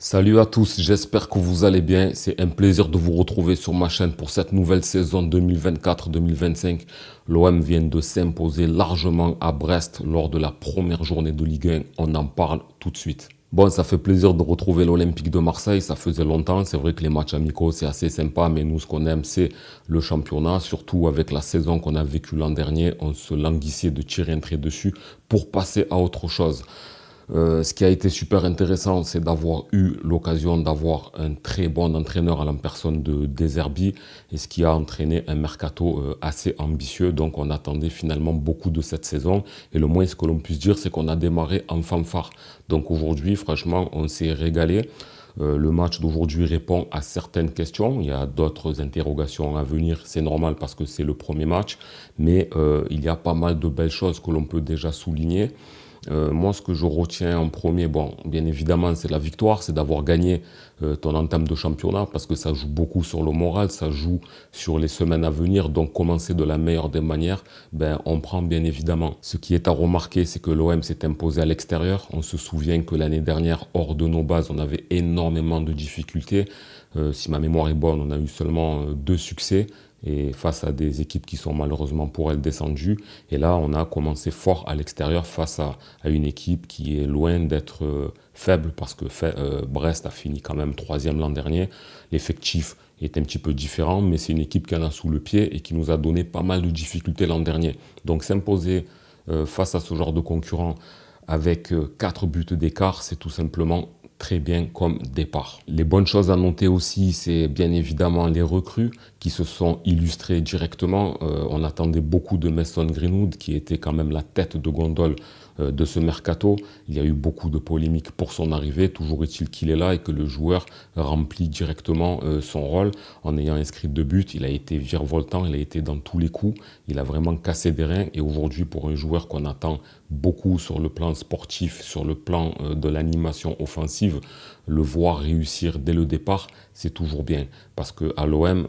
Salut à tous, j'espère que vous allez bien. C'est un plaisir de vous retrouver sur ma chaîne pour cette nouvelle saison 2024-2025. L'OM vient de s'imposer largement à Brest lors de la première journée de Ligue 1. On en parle tout de suite. Bon, ça fait plaisir de retrouver l'Olympique de Marseille. Ça faisait longtemps. C'est vrai que les matchs amicaux, c'est assez sympa, mais nous, ce qu'on aime, c'est le championnat. Surtout avec la saison qu'on a vécue l'an dernier, on se languissait de tirer un trait dessus pour passer à autre chose. Ce qui a été super intéressant, c'est d'avoir eu l'occasion d'avoir un très bon entraîneur à la personne de Deserbi et ce qui a entraîné un mercato assez ambitieux. Donc on attendait finalement beaucoup de cette saison et le moins ce que l'on puisse dire, c'est qu'on a démarré en fanfare. Donc aujourd'hui, franchement, on s'est régalé. Le match d'aujourd'hui répond à certaines questions. Il y a d'autres interrogations à venir. C'est normal parce que c'est le premier match. Mais il y a pas mal de belles choses que l'on peut déjà souligner. Moi, ce que je retiens en premier, bon, bien évidemment, c'est la victoire, c'est d'avoir gagné ton entame de championnat parce que ça joue beaucoup sur le moral, ça joue sur les semaines à venir. Donc, commencer de la meilleure des manières, ben, on prend bien évidemment. Ce qui est à remarquer, c'est que l'OM s'est imposé à l'extérieur. On se souvient que l'année dernière, hors de nos bases, on avait énormément de difficultés. Si ma mémoire est bonne, on a eu seulement 2 succès et face à des équipes qui sont malheureusement pour elles descendues. Et là, on a commencé fort à l'extérieur face à une équipe qui est loin d'être faible parce que Brest a fini quand même troisième l'an dernier. L'effectif est un petit peu différent, mais c'est une équipe qui en a sous le pied et qui nous a donné pas mal de difficultés l'an dernier. Donc s'imposer face à ce genre de concurrent avec 4 buts d'écart, c'est tout simplement très bien comme départ. Les bonnes choses à noter aussi, c'est bien évidemment les recrues qui se sont illustrées directement. On attendait beaucoup de Mason Greenwood, qui était quand même la tête de gondole de ce mercato. Il y a eu beaucoup de polémiques pour son arrivée. Toujours est-il qu'il est là et que le joueur remplit directement son rôle en ayant inscrit 2 buts. Il a été virevoltant, il a été dans tous les coups. Il a vraiment cassé des reins. Et aujourd'hui, pour un joueur qu'on attend beaucoup sur le plan sportif, sur le plan de l'animation offensive, le voir réussir dès le départ, c'est toujours bien. Parce qu'à l'OM,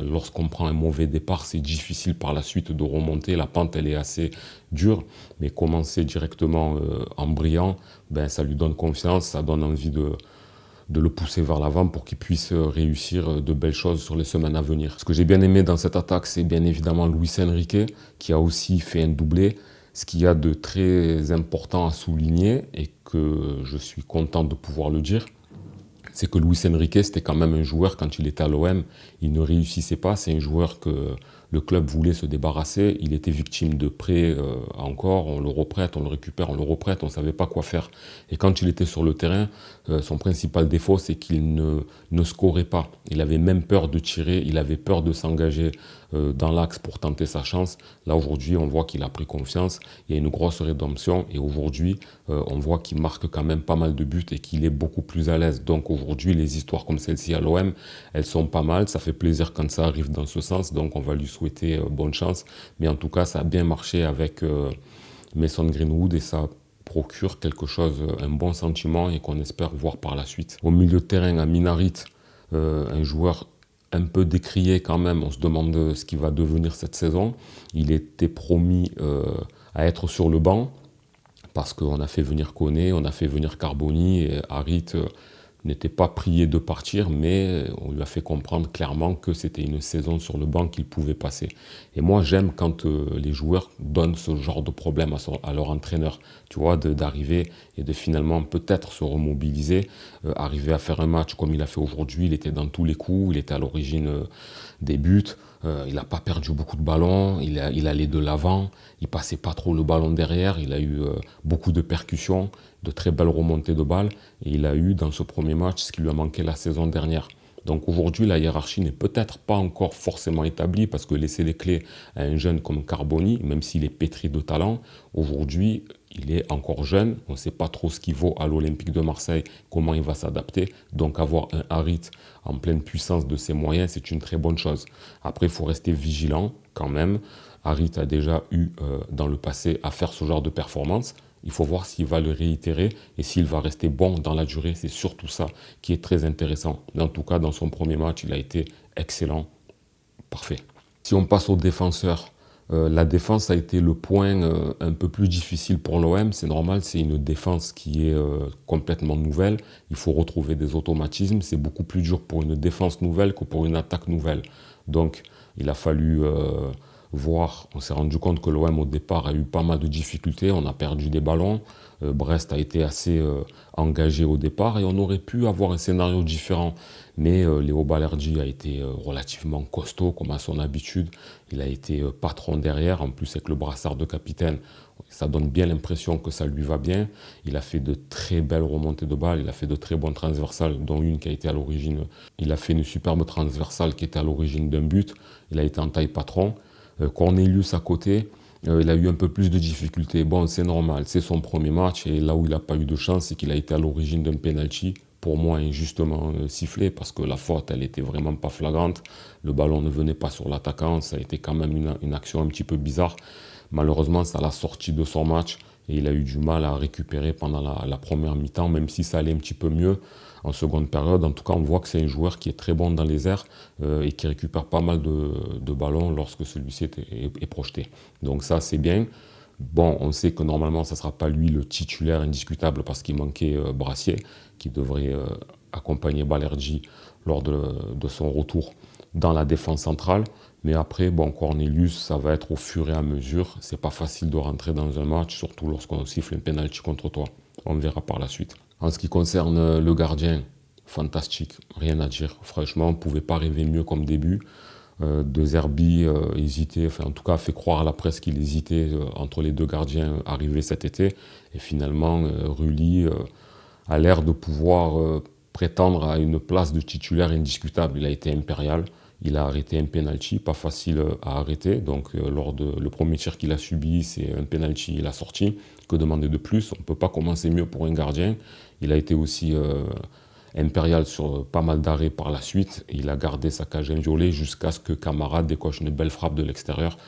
lorsqu'on prend un mauvais départ, c'est difficile par la suite de remonter. La pente, elle est assez dure, mais commencer directement en brillant, ben, ça lui donne confiance, ça donne envie de le pousser vers l'avant pour qu'il puisse réussir de belles choses sur les semaines à venir. Ce que j'ai bien aimé dans cette attaque, c'est bien évidemment Luis Enrique, qui a aussi fait un doublé. Ce qu'il y a de très important à souligner, et que je suis content de pouvoir le dire, c'est que Luis Enrique, c'était quand même un joueur, quand il était à l'OM, il ne réussissait pas. C'est un joueur que le club voulait se débarrasser. Il était victime de prêts encore. On le reprête, on le récupère, on le reprête. On ne savait pas quoi faire. Et quand il était sur le terrain, son principal défaut, c'est qu'il ne scorait pas. Il avait même peur de tirer. Il avait peur de s'engager dans l'axe pour tenter sa chance. Là, aujourd'hui, on voit qu'il a pris confiance. Il y a une grosse rédemption. Et aujourd'hui, on voit qu'il marque quand même pas mal de buts et qu'il est beaucoup plus à l'aise. Donc aujourd'hui, les histoires comme celle-ci à l'OM, elles sont pas mal. Ça fait plaisir quand ça arrive dans ce sens. Donc on va lui souhaiter bonne chance. Mais en tout cas, ça a bien marché avec Mason Greenwood et ça procure quelque chose, un bon sentiment et qu'on espère voir par la suite. Au milieu de terrain, à Minarit, un joueur un peu décrié quand même. On se demande ce qu'il va devenir cette saison. Il était promis à être sur le banc parce qu'on a fait venir Koné, on a fait venir Carboni et Harit n'était pas prié de partir, mais on lui a fait comprendre clairement que c'était une saison sur le banc qu'il pouvait passer. Et moi, j'aime quand les joueurs donnent ce genre de problème à leur entraîneur, tu vois, d'arriver et de finalement peut-être se remobiliser, arriver à faire un match comme il a fait aujourd'hui. Il était dans tous les coups, il était à l'origine des buts. Il n'a pas perdu beaucoup de ballons, il allait de l'avant, il passait pas trop le ballon derrière, il a eu beaucoup de percussions, de très belles remontées de balles, et il a eu dans ce premier match ce qui lui a manqué la saison dernière. Donc aujourd'hui, la hiérarchie n'est peut-être pas encore forcément établie parce que laisser les clés à un jeune comme Carboni, même s'il est pétri de talent, aujourd'hui, il est encore jeune. On ne sait pas trop ce qu'il vaut à l'Olympique de Marseille, comment il va s'adapter. Donc avoir un Harit en pleine puissance de ses moyens, c'est une très bonne chose. Après, il faut rester vigilant quand même. Harit a déjà eu dans le passé à faire ce genre de performance. Il faut voir s'il va le réitérer et s'il va rester bon dans la durée. C'est surtout ça qui est très intéressant. Mais en tout cas, dans son premier match, il a été excellent, parfait. Si on passe aux défenseurs, La défense a été le point un peu plus difficile pour l'OM. C'est normal, c'est une défense qui est complètement nouvelle. Il faut retrouver des automatismes. C'est beaucoup plus dur pour une défense nouvelle que pour une attaque nouvelle. Donc, il a fallu voir. On s'est rendu compte que l'OM, au départ, a eu pas mal de difficultés. On a perdu des ballons. Brest a été assez engagé au départ et on aurait pu avoir un scénario différent. Mais Léo Balerdi a été relativement costaud, comme à son habitude. Il a été patron derrière, en plus avec le brassard de capitaine. Ça donne bien l'impression que ça lui va bien. Il a fait de très belles remontées de balles, il a fait de très bonnes transversales, dont une qui a été à l'origine. Il a fait une superbe transversale qui était à l'origine d'un but. Il a été en taille patron. Cornelius à côté, il a eu un peu plus de difficultés. Bon, c'est normal, c'est son premier match et là où il n'a pas eu de chance, c'est qu'il a été à l'origine d'un penalty, pour moi injustement sifflé, parce que la faute, elle était vraiment pas flagrante. Le ballon ne venait pas sur l'attaquant, ça a été quand même une action un petit peu bizarre. Malheureusement, ça l'a sorti de son match et il a eu du mal à récupérer pendant la première mi-temps, même si ça allait un petit peu mieux en seconde période. En tout cas, on voit que c'est un joueur qui est très bon dans les airs et qui récupère pas mal de ballons lorsque celui-ci est projeté. Donc ça, c'est bien. Bon, on sait que normalement, ça ne sera pas lui le titulaire indiscutable parce qu'il manquait Brassier, qui devrait accompagner Balerdi lors de son retour dans la défense centrale. Mais après, bon, Cornelius, ça va être au fur et à mesure. C'est pas facile de rentrer dans un match, surtout lorsqu'on siffle un penalty contre toi. On verra par la suite. En ce qui concerne le gardien, fantastique, rien à dire. Franchement, on ne pouvait pas rêver mieux comme début. De Zerbi hésitait, enfin en tout cas a fait croire à la presse qu'il hésitait entre les deux gardiens arrivés cet été. Et finalement, Rulli a l'air de pouvoir prétendre à une place de titulaire indiscutable. Il a été impérial, il a arrêté un penalty, pas facile à arrêter. Donc lors de le premier tir qu'il a subi, c'est un penalty, il a sorti. Que demander de plus? On ne peut pas commencer mieux pour un gardien. Il a été aussi impérial sur pas mal d'arrêts par la suite. Il a gardé sa cage inviolée jusqu'à ce que Camara décoche une belle frappe de l'extérieur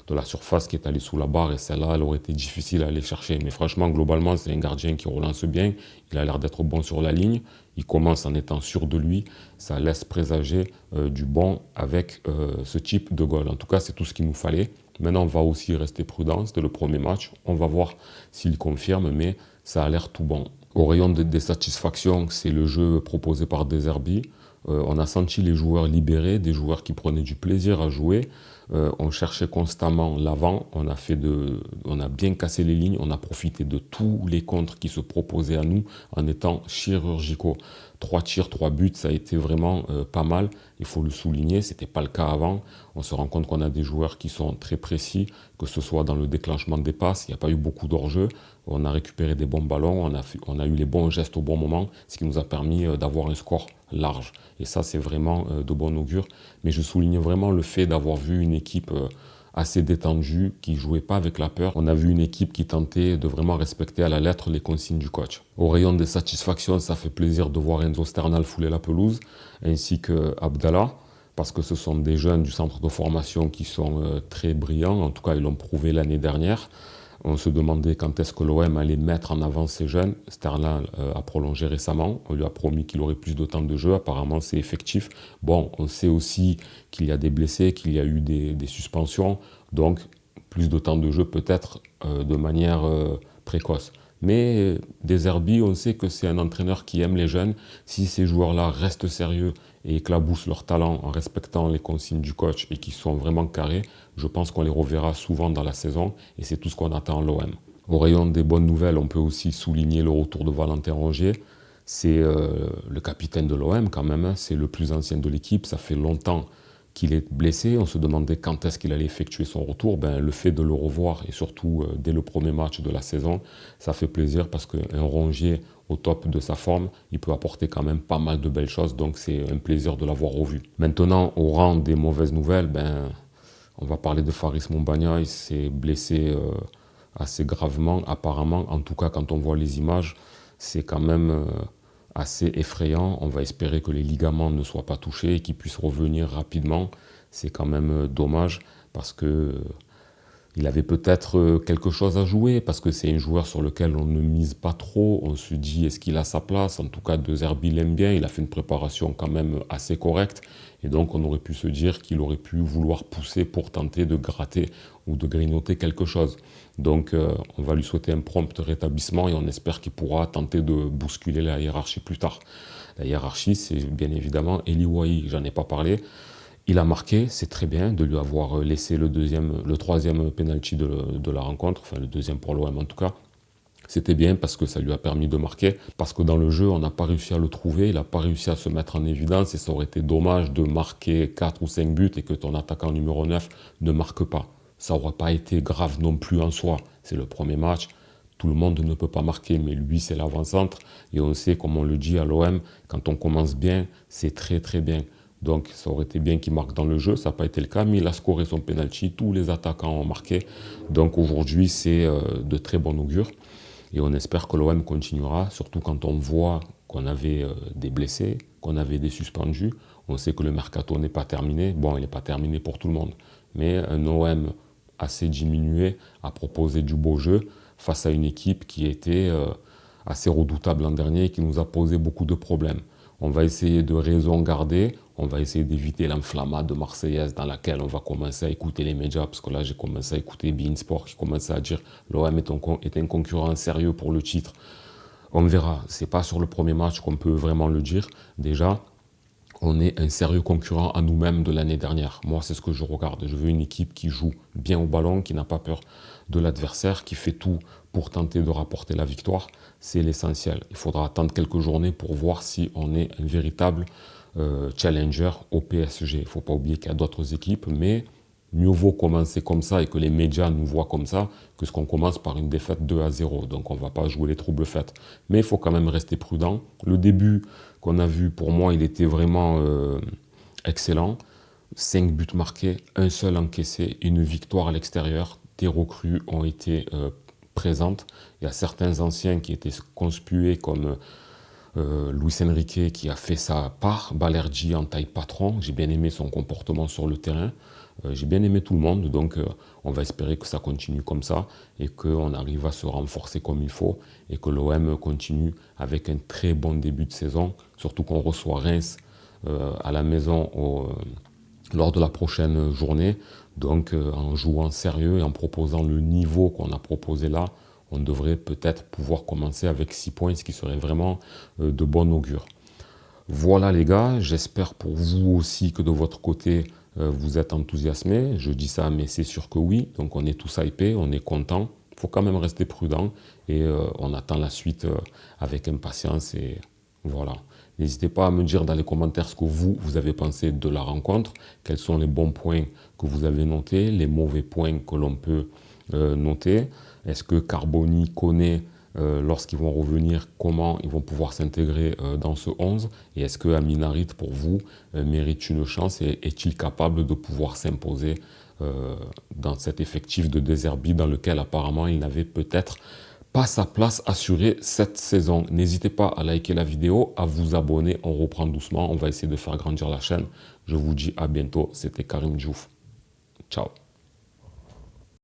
de la surface qui est allée sous la barre et celle-là, elle aurait été difficile à aller chercher. Mais franchement, globalement, c'est un gardien qui relance bien. Il a l'air d'être bon sur la ligne. Il commence en étant sûr de lui. Ça laisse présager du bon avec ce type de goal. En tout cas, c'est tout ce qu'il nous fallait. Maintenant, on va aussi rester prudent. C'était le premier match. On va voir s'il confirme, mais ça a l'air tout bon. Au rayon des satisfactions, c'est le jeu proposé par De Zerbi. On a senti les joueurs libérés, des joueurs qui prenaient du plaisir à jouer. On cherchait constamment l'avant, on a bien cassé les lignes, on a profité de tous les contres qui se proposaient à nous en étant chirurgicaux. 3 tirs, 3 buts, ça a été vraiment pas mal, il faut le souligner, ce n'était pas le cas avant. On se rend compte qu'on a des joueurs qui sont très précis, que ce soit dans le déclenchement des passes, il n'y a pas eu beaucoup d'hors-jeu, on a récupéré des bons ballons, on a eu les bons gestes au bon moment, ce qui nous a permis d'avoir un score large. Et ça, c'est vraiment de bon augure. Mais je souligne vraiment le fait d'avoir vu une équipe assez détendue, qui ne jouait pas avec la peur. On a vu une équipe qui tentait de vraiment respecter à la lettre les consignes du coach. Au rayon des satisfactions, ça fait plaisir de voir Enzo Sternal fouler la pelouse, ainsi que Abdallah, parce que ce sont des jeunes du centre de formation qui sont très brillants. En tout cas, ils l'ont prouvé l'année dernière. On se demandait quand est-ce que l'OM allait mettre en avant ces jeunes. Sternal a prolongé récemment. On lui a promis qu'il aurait plus de temps de jeu. Apparemment, c'est effectif. Bon, on sait aussi qu'il y a des blessés, qu'il y a eu des suspensions. Donc, plus de temps de jeu peut-être de manière précoce. Mais De Zerbi, on sait que c'est un entraîneur qui aime les jeunes. Si ces joueurs-là restent sérieux et éclaboussent leur talent en respectant les consignes du coach et qui sont vraiment carrés, je pense qu'on les reverra souvent dans la saison et c'est tout ce qu'on attend à l'OM. Au rayon des bonnes nouvelles, on peut aussi souligner le retour de Valentin Rongier. C'est le capitaine de l'OM quand même, c'est le plus ancien de l'équipe, ça fait longtemps qu'il est blessé. On se demandait quand est-ce qu'il allait effectuer son retour. Le fait de le revoir et surtout dès le premier match de la saison, ça fait plaisir parce qu'un Rongier au top de sa forme, il peut apporter quand même pas mal de belles choses. Donc c'est un plaisir de l'avoir revu. Maintenant, au rang des mauvaises nouvelles, on va parler de Faris Moumbagna. Il s'est blessé assez gravement apparemment. En tout cas, quand on voit les images, c'est quand même assez effrayant. On va espérer que les ligaments ne soient pas touchés et qu'ils puissent revenir rapidement. C'est quand même dommage parce que Il avait peut-être quelque chose à jouer parce que c'est un joueur sur lequel on ne mise pas trop. On se dit, est-ce qu'il a sa place? En tout cas, De Zerbi l'aime bien. Il a fait une préparation quand même assez correcte. Et donc, on aurait pu se dire qu'il aurait pu vouloir pousser pour tenter de gratter ou de grignoter quelque chose. Donc, on va lui souhaiter un prompt rétablissement et on espère qu'il pourra tenter de bousculer la hiérarchie plus tard. La hiérarchie, c'est bien évidemment Eli Wahi. J'en ai pas parlé. Il a marqué, c'est très bien de lui avoir laissé le troisième penalty de la rencontre, enfin le deuxième pour l'OM en tout cas. C'était bien parce que ça lui a permis de marquer, parce que dans le jeu, on n'a pas réussi à le trouver, il n'a pas réussi à se mettre en évidence et ça aurait été dommage de marquer 4 ou 5 buts et que ton attaquant numéro 9 ne marque pas. Ça n'aurait pas été grave non plus en soi. C'est le premier match, tout le monde ne peut pas marquer, mais lui c'est l'avant-centre et on sait, comme on le dit à l'OM, quand on commence bien, c'est très très bien. Donc ça aurait été bien qu'il marque dans le jeu, ça n'a pas été le cas, mais il a scoré son penalty, tous les attaquants ont marqué. Donc aujourd'hui c'est de très bon augure et on espère que l'OM continuera, surtout quand on voit qu'on avait des blessés, qu'on avait des suspendus. On sait que le mercato n'est pas terminé, bon il n'est pas terminé pour tout le monde, mais un OM assez diminué a proposé du beau jeu face à une équipe qui était assez redoutable l'an dernier et qui nous a posé beaucoup de problèmes. On va essayer de raison garder, on va essayer d'éviter l'enflammade marseillaise dans laquelle on va commencer à écouter les médias, parce que là j'ai commencé à écouter beIN Sport qui commençait à dire l'OM est un concurrent sérieux pour le titre. On verra, c'est pas sur le premier match qu'on peut vraiment le dire. Déjà, on est un sérieux concurrent à nous-mêmes de l'année dernière. Moi, c'est ce que je regarde. Je veux une équipe qui joue bien au ballon, qui n'a pas peur de l'adversaire, qui fait tout pour tenter de rapporter la victoire. C'est l'essentiel. Il faudra attendre quelques journées pour voir si on est un véritable challenger au PSG. Il ne faut pas oublier qu'il y a d'autres équipes, mais mieux vaut commencer comme ça et que les médias nous voient comme ça que ce qu'on commence par une défaite 2-0. Donc on ne va pas jouer les troubles faites. Mais il faut quand même rester prudent. Le début qu'on a vu, pour moi, il était vraiment excellent. 5 buts marqués, un seul encaissé, une victoire à l'extérieur. Tes recrues ont été présentes. Il y a certains anciens qui étaient conspués comme Luis Enrique qui a fait sa part. Balerdi en taille patron. J'ai bien aimé son comportement sur le terrain. J'ai bien aimé tout le monde, donc on va espérer que ça continue comme ça et qu'on arrive à se renforcer comme il faut et que l'OM continue avec un très bon début de saison, surtout qu'on reçoit Reims à la maison lors de la prochaine journée. Donc en jouant sérieux et en proposant le niveau qu'on a proposé là, on devrait peut-être pouvoir commencer avec 6 points, ce qui serait vraiment de bon augure. Voilà les gars, j'espère pour vous aussi que de votre côté, vous êtes enthousiasmés. Je dis ça, mais c'est sûr que oui. Donc on est tous hypés, on est contents. Il faut quand même rester prudent et on attend la suite avec impatience. Et voilà. N'hésitez pas à me dire dans les commentaires ce que vous avez pensé de la rencontre. Quels sont les bons points que vous avez notés, les mauvais points que l'on peut noter. Est-ce que Carboni connaît lorsqu'ils vont revenir, comment ils vont pouvoir s'intégrer dans ce 11 et est-ce que Amin Harit, pour vous, mérite une chance et est-il capable de pouvoir s'imposer dans cet effectif de De Zerbi dans lequel apparemment il n'avait peut-être pas sa place assurée cette saison. N'hésitez pas à liker la vidéo, à vous abonner, on reprend doucement, on va essayer de faire grandir la chaîne. Je vous dis à bientôt, c'était Karim Diouf. Ciao.